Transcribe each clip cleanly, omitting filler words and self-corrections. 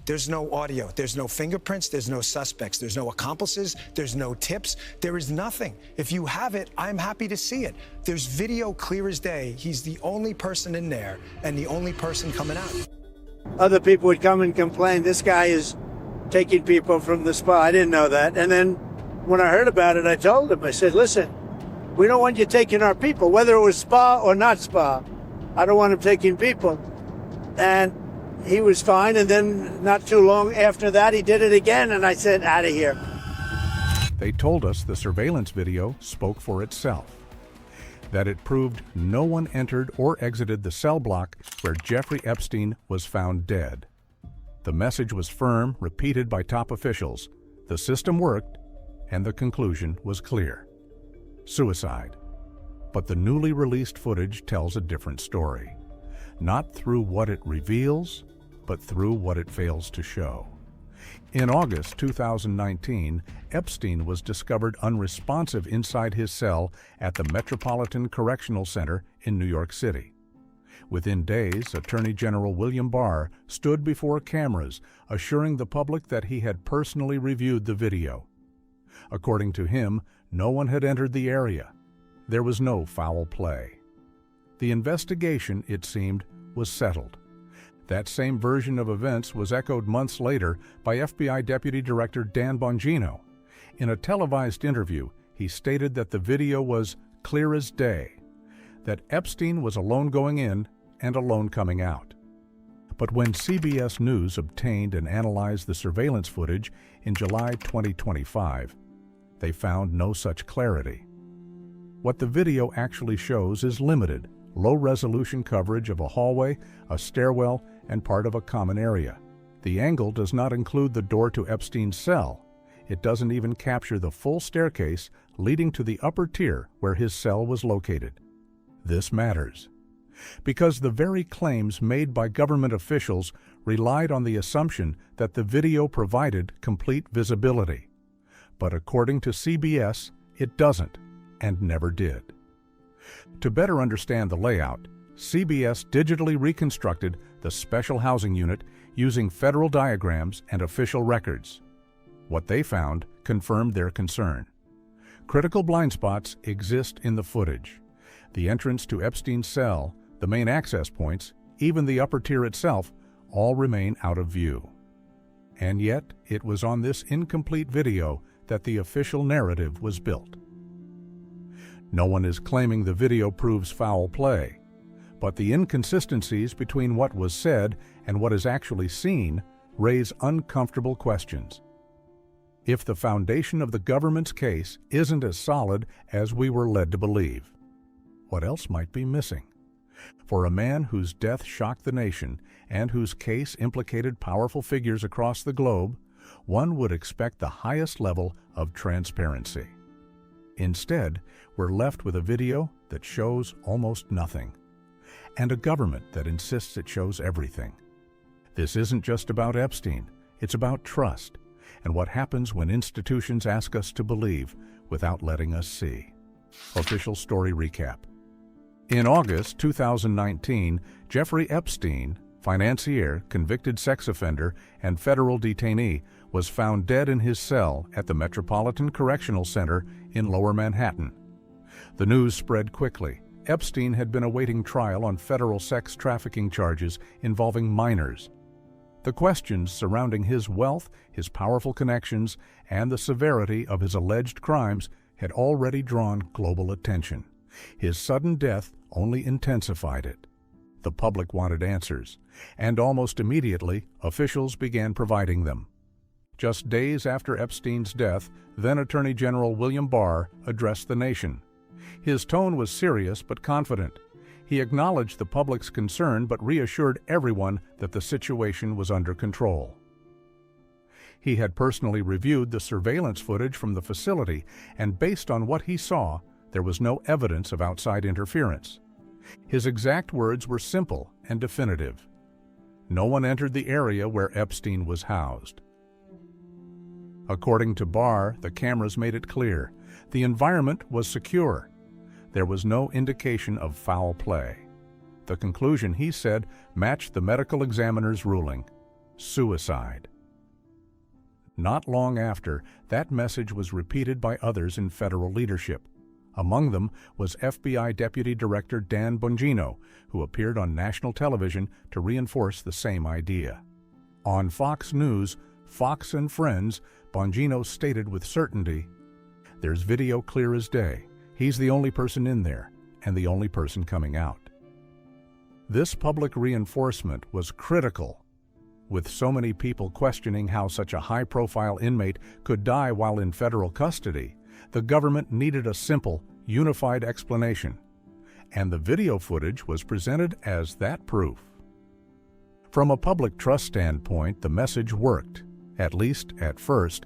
There's no audio. There's no fingerprints. There's no suspects. There's no accomplices. There's no tips. There is nothing. If you have it, I'm happy to see it. There's video clear as day. He's the only person in there and the only person coming out. Other people would come and complain, this guy is taking people from the spa. I didn't know that. And then when I heard about it, I told him, I said, listen, we don't want you taking our people, whether it was spa or not spa. I don't want him taking people. And he was fine. And then not too long after that, he did it again. And I said, out of here. They told us the surveillance video spoke for itself, that it proved no one entered or exited the cell block where Jeffrey Epstein was found dead. The message was firm, repeated by top officials. The system worked, and the conclusion was clear. Suicide. But the newly released footage tells a different story. Not through what it reveals, but through what it fails to show. In August 2019, Epstein was discovered unresponsive inside his cell at the Metropolitan Correctional Center in New York City. Within days, Attorney General William Barr stood before cameras, assuring the public that he had personally reviewed the video. According to him, no one had entered the area. There was no foul play. The investigation, it seemed, was settled. That same version of events was echoed months later by FBI Deputy Director Dan Bongino. In a televised interview, he stated that the video was clear as day, that Epstein was alone going in and alone coming out. But when CBS News obtained and analyzed the surveillance footage in July 2025, they found no such clarity. What the video actually shows is limited, low-resolution coverage of a hallway, a stairwell, and part of a common area. The angle does not include the door to Epstein's cell. It doesn't even capture the full staircase leading to the upper tier where his cell was located. This matters, because the very claims made by government officials relied on the assumption that the video provided complete visibility. But according to CBS, it doesn't, and never did. To better understand the layout, CBS digitally reconstructed the special housing unit using federal diagrams and official records. What they found confirmed their concern. Critical blind spots exist in the footage. The entrance to Epstein's cell, the main access points, even the upper tier itself, all remain out of view. And yet, it was on this incomplete video that the official narrative was built. No one is claiming the video proves foul play, but the inconsistencies between what was said and what is actually seen raise uncomfortable questions. If the foundation of the government's case isn't as solid as we were led to believe, what else might be missing? For a man whose death shocked the nation and whose case implicated powerful figures across the globe, one would expect the highest level of transparency. Instead, we're left with a video that shows almost nothing, and a government that insists it shows everything. This isn't just about Epstein, it's about trust, and what happens when institutions ask us to believe without letting us see. Official story recap. In August 2019, Jeffrey Epstein, financier, convicted sex offender, and federal detainee, was found dead in his cell at the Metropolitan Correctional Center in Lower Manhattan. The news spread quickly. Epstein had been awaiting trial on federal sex trafficking charges involving minors. The questions surrounding his wealth, his powerful connections, and the severity of his alleged crimes had already drawn global attention. His sudden death only intensified it. The public wanted answers, and almost immediately, officials began providing them. Just days after Epstein's death, then Attorney General William Barr addressed the nation. His tone was serious but confident. He acknowledged the public's concern but reassured everyone that the situation was under control. He had personally reviewed the surveillance footage from the facility, and based on what he saw, there was no evidence of outside interference. His exact words were simple and definitive. No one entered the area where Epstein was housed. According to Barr, the cameras made it clear. The environment was secure. There was no indication of foul play. The conclusion, he said, matched the medical examiner's ruling. suicide. Not long after, that message was repeated by others in federal leadership. Among them was FBI Deputy Director Dan Bongino, who appeared on national television to reinforce the same idea. On Fox News, Fox and Friends, Bongino stated with certainty, "There's video clear as day. He's the only person in there, and the only person coming out." This public reinforcement was critical. With so many people questioning how such a high-profile inmate could die while in federal custody, the government needed a simple, unified explanation, and the video footage was presented as that proof. From a public trust standpoint, the message worked, at least at first.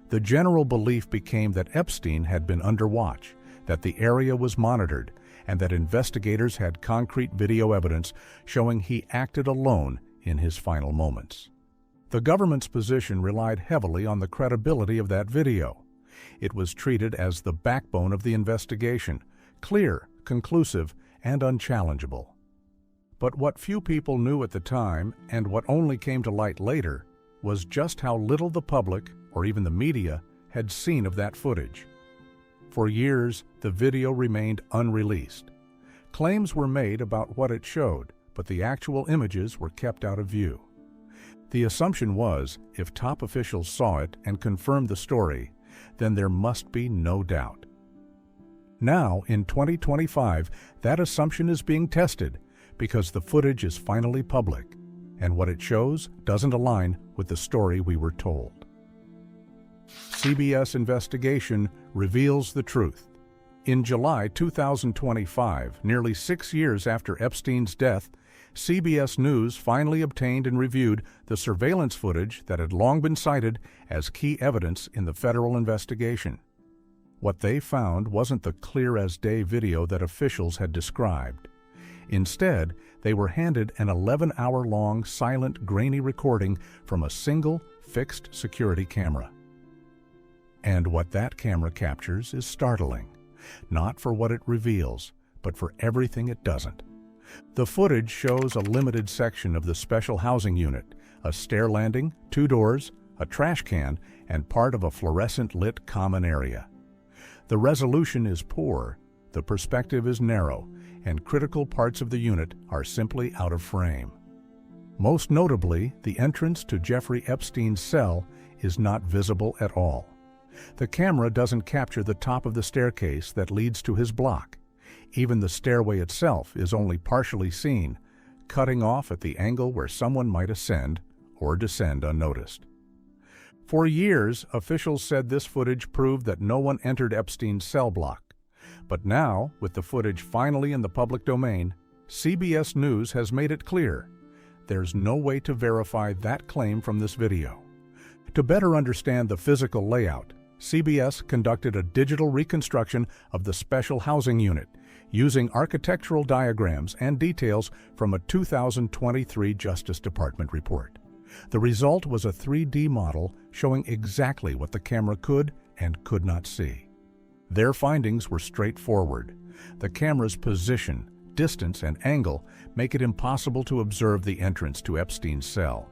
The general belief became that Epstein had been under watch, that the area was monitored, and that investigators had concrete video evidence showing he acted alone in his final moments. The government's position relied heavily on the credibility of that video. It was treated as the backbone of the investigation, clear, conclusive, and unchallengeable. But what few people knew at the time, and what only came to light later, was just how little the public, or even the media, had seen of that footage. For years, the video remained unreleased. Claims were made about what it showed, but the actual images were kept out of view. The assumption was, if top officials saw it and confirmed the story, then there must be no doubt. Now, in 2025, that assumption is being tested because the footage is finally public, and what it shows doesn't align with the story we were told. CBS investigation reveals the truth. In July 2025, nearly 6 years after Epstein's death, CBS News finally obtained and reviewed the surveillance footage that had long been cited as key evidence in the federal investigation. What they found wasn't the clear-as-day video that officials had described. Instead, they were handed an 11-hour-long, silent, grainy recording from a single, fixed security camera. And what that camera captures is startling, not for what it reveals, but for everything it doesn't. The footage shows a limited section of the special housing unit, a stair landing, 2 doors, a trash can, and part of a fluorescent-lit common area. The resolution is poor, the perspective is narrow, and critical parts of the unit are simply out of frame. Most notably, the entrance to Jeffrey Epstein's cell is not visible at all. The camera doesn't capture the top of the staircase that leads to his block. Even the stairway itself is only partially seen, cutting off at the angle where someone might ascend or descend unnoticed. For years, officials said this footage proved that no one entered Epstein's cell block. But now, with the footage finally in the public domain, CBS News has made it clear there's no way to verify that claim from this video. To better understand the physical layout, CBS conducted a digital reconstruction of the special housing unit, using architectural diagrams and details from a 2023 Justice Department report. The result was a 3D model showing exactly what the camera could and could not see. Their findings were straightforward. The camera's position, distance, and angle make it impossible to observe the entrance to Epstein's cell,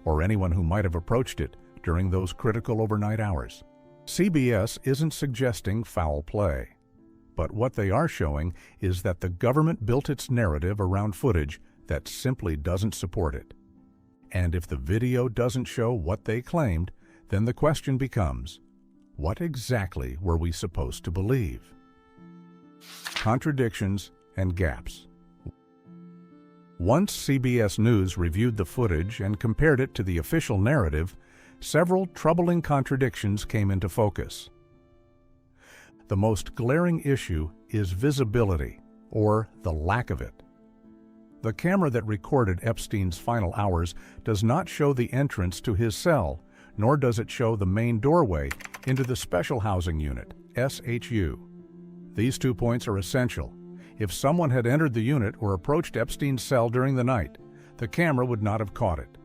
or anyone who might have approached it during those critical overnight hours. CBS isn't suggesting foul play, but what they are showing is that the government built its narrative around footage that simply doesn't support it. And if the video doesn't show what they claimed, then the question becomes, what exactly were we supposed to believe? Contradictions and gaps. Once CBS News reviewed the footage and compared it to the official narrative, several troubling contradictions came into focus. The most glaring issue is visibility, or the lack of it. The camera that recorded Epstein's final hours does not show the entrance to his cell, nor does it show the main doorway into the Special Housing Unit, SHU. These 2 points are essential. If someone had entered the unit or approached Epstein's cell during the night, the camera would not have caught it.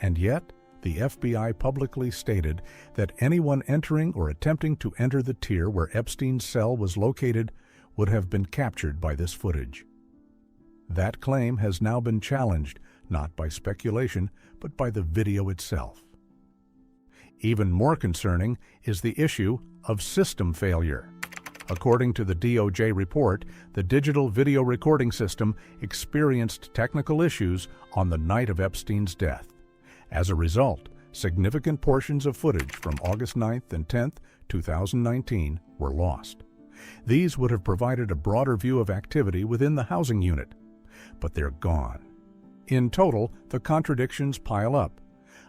And yet, the FBI publicly stated that anyone entering or attempting to enter the tier where Epstein's cell was located would have been captured by this footage. That claim has now been challenged, not by speculation, but by the video itself. Even more concerning is the issue of system failure. According to the DOJ report, the digital video recording system experienced technical issues on the night of Epstein's death. As a result, significant portions of footage from August 9th and 10th, 2019 were lost. These would have provided a broader view of activity within the housing unit, but they're gone. In total, the contradictions pile up.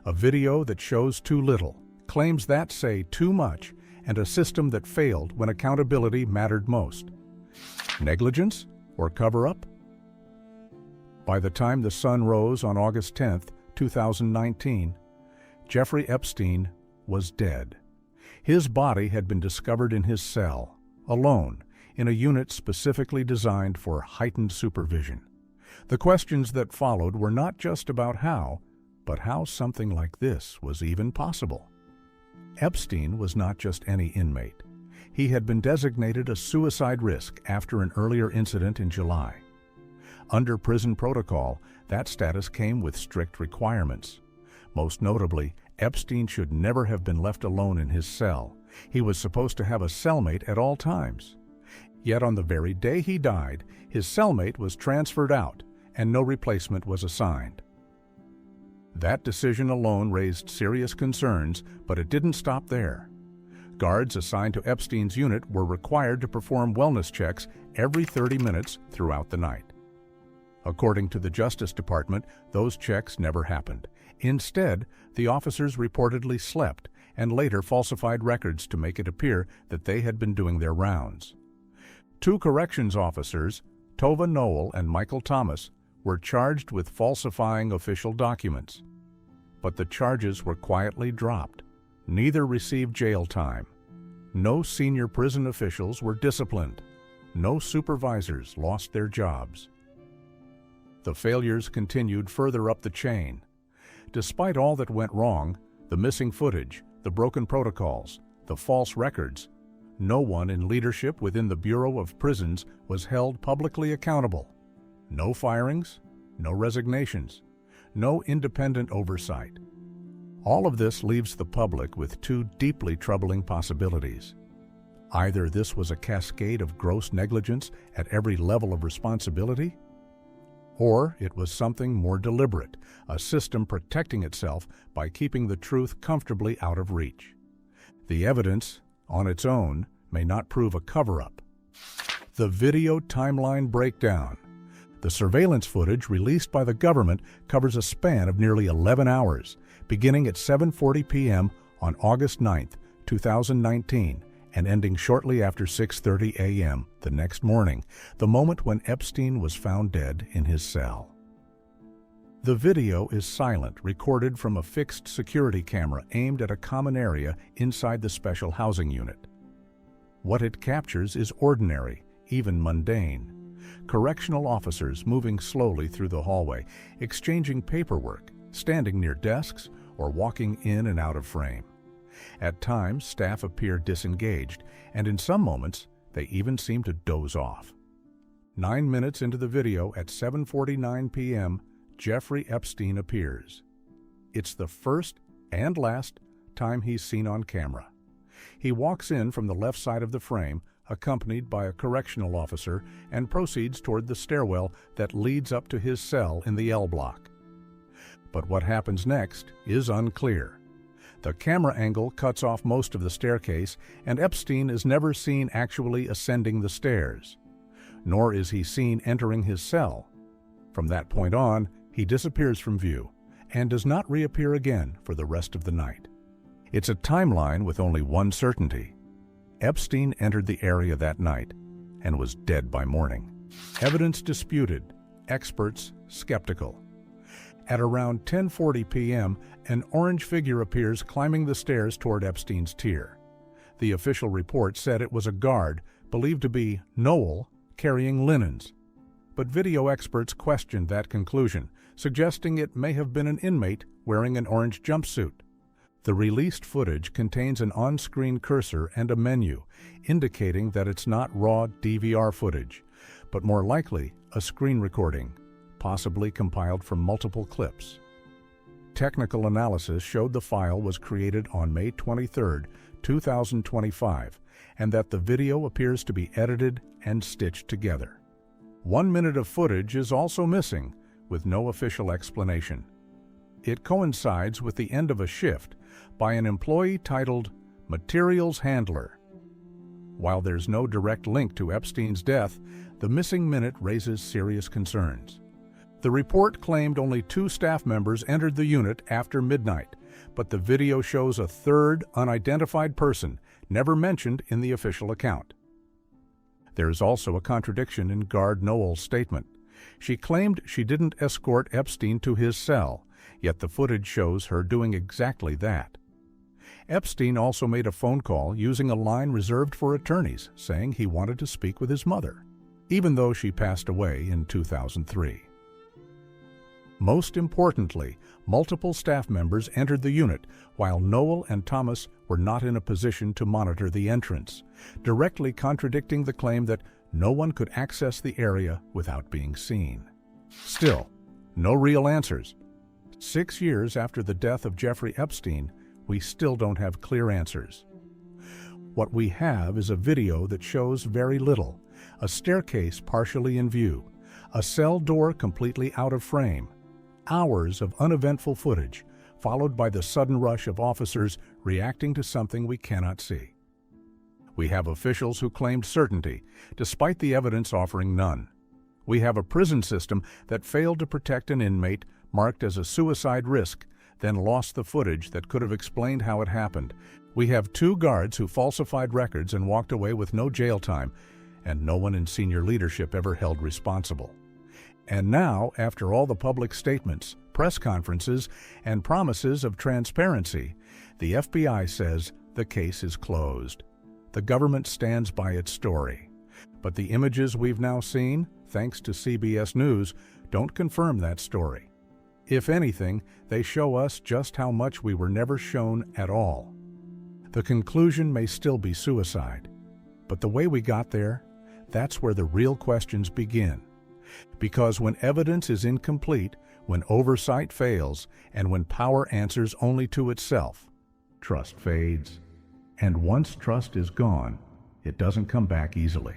A video that shows too little, claims that say too much, and a system that failed when accountability mattered most. Negligence or cover-up? By the time the sun rose on August 10th, 2019, Jeffrey Epstein was dead. His body had been discovered in his cell, alone, in a unit specifically designed for heightened supervision. The questions that followed were not just about how, but how something like this was even possible. Epstein was not just any inmate. He had been designated a suicide risk after an earlier incident in July. Under prison protocol, that status came with strict requirements. Most notably, Epstein should never have been left alone in his cell. He was supposed to have a cellmate at all times. Yet on the very day he died, his cellmate was transferred out and no replacement was assigned. That decision alone raised serious concerns, but it didn't stop there. Guards assigned to Epstein's unit were required to perform wellness checks every 30 minutes throughout the night. According to the Justice Department, those checks never happened. Instead, the officers reportedly slept and later falsified records to make it appear that they had been doing their rounds. Two corrections officers, Tova Noel and Michael Thomas, were charged with falsifying official documents. But the charges were quietly dropped. Neither received jail time. No senior prison officials were disciplined. No supervisors lost their jobs. The failures continued further up the chain. Despite all that went wrong, the missing footage, the broken protocols, the false records, no one in leadership within the Bureau of Prisons was held publicly accountable. No firings, no resignations, no independent oversight. All of this leaves the public with two deeply troubling possibilities. Either this was a cascade of gross negligence at every level of responsibility, or it was something more deliberate, a system protecting itself by keeping the truth comfortably out of reach. The evidence, on its own, may not prove a cover-up. The video timeline breakdown. The surveillance footage released by the government covers a span of nearly 11 hours, beginning at 7:40 p.m. on August 9, 2019, and ending shortly after 6:30 a.m. the next morning, the moment when Epstein was found dead in his cell. The video is silent, recorded from a fixed security camera aimed at a common area inside the special housing unit. What it captures is ordinary, even mundane. Correctional officers moving slowly through the hallway, exchanging paperwork, standing near desks, or walking in and out of frame. At times, staff appear disengaged, and in some moments, they even seem to doze off. 9 minutes into the video at 7:49 p.m., Jeffrey Epstein appears. It's the first and last time he's seen on camera. He walks in from the left side of the frame, accompanied by a correctional officer, and proceeds toward the stairwell that leads up to his cell in the L block. But what happens next is unclear. The camera angle cuts off most of the staircase, and Epstein is never seen actually ascending the stairs. Nor is he seen entering his cell. From that point on, he disappears from view and does not reappear again for the rest of the night. It's a timeline with only one certainty. Epstein entered the area that night and was dead by morning. Evidence disputed, experts skeptical. At around 10:40 p.m., an orange figure appears climbing the stairs toward Epstein's tier. The official report said it was a guard, believed to be Noel, carrying linens. But video experts questioned that conclusion, suggesting it may have been an inmate wearing an orange jumpsuit. The released footage contains an on-screen cursor and a menu, indicating that it's not raw DVR footage, but more likely a screen recording, possibly compiled from multiple clips. Technical analysis showed the file was created on May 23, 2025, and that the video appears to be edited and stitched together. 1 minute of footage is also missing, with no official explanation. It coincides with the end of a shift by an employee titled Materials Handler. While there's no direct link to Epstein's death, the missing minute raises serious concerns. The report claimed only 2 staff members entered the unit after midnight, but the video shows a third unidentified person never mentioned in the official account. There is also a contradiction in guard Noel's statement. She claimed she didn't escort Epstein to his cell, yet the footage shows her doing exactly that. Epstein also made a phone call using a line reserved for attorneys, saying he wanted to speak with his mother, even though she passed away in 2003. Most importantly, multiple staff members entered the unit, while Noel and Thomas were not in a position to monitor the entrance, directly contradicting the claim that no one could access the area without being seen. Still, no real answers. 6 years after the death of Jeffrey Epstein, we still don't have clear answers. What we have is a video that shows very little, a staircase partially in view, a cell door completely out of frame, hours of uneventful footage, followed by the sudden rush of officers reacting to something we cannot see. We have officials who claimed certainty, despite the evidence offering none. We have a prison system that failed to protect an inmate marked as a suicide risk, then lost the footage that could have explained how it happened. We have 2 guards who falsified records and walked away with no jail time, and no one in senior leadership ever held responsible. And now, after all the public statements, press conferences, and promises of transparency, the FBI says the case is closed. The government stands by its story. But the images we've now seen, thanks to CBS News, don't confirm that story. If anything, they show us just how much we were never shown at all. The conclusion may still be suicide, but the way we got there, that's where the real questions begin. Because when evidence is incomplete, when oversight fails, and when power answers only to itself, trust fades. And once trust is gone, it doesn't come back easily.